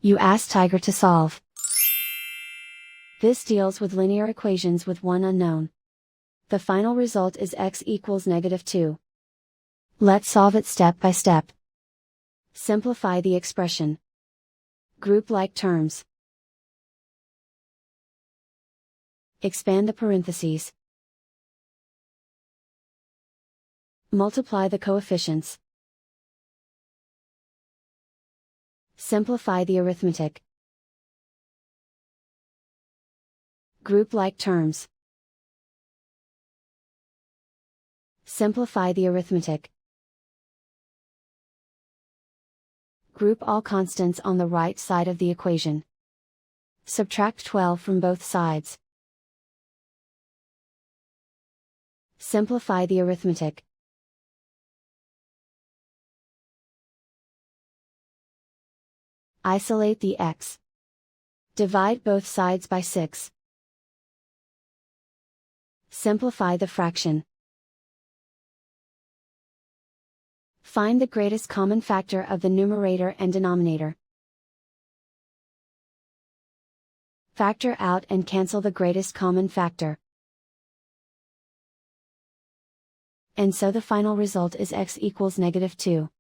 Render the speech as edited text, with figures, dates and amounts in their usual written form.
You ask Tiger to solve. This deals with linear equations with one unknown. The final result is x equals -2. Let's solve it step by step. Simplify the expression. Group like terms. Expand the parentheses. Multiply the coefficients. Simplify the arithmetic. Group like terms. Simplify the arithmetic. Group all constants on the right side of the equation. Subtract 12 from both sides. Simplify the arithmetic. Isolate the x. Divide both sides by 6. Simplify the fraction. Find the greatest common factor of the numerator and denominator. Factor out and cancel the greatest common factor. And so the final result is x equals -2.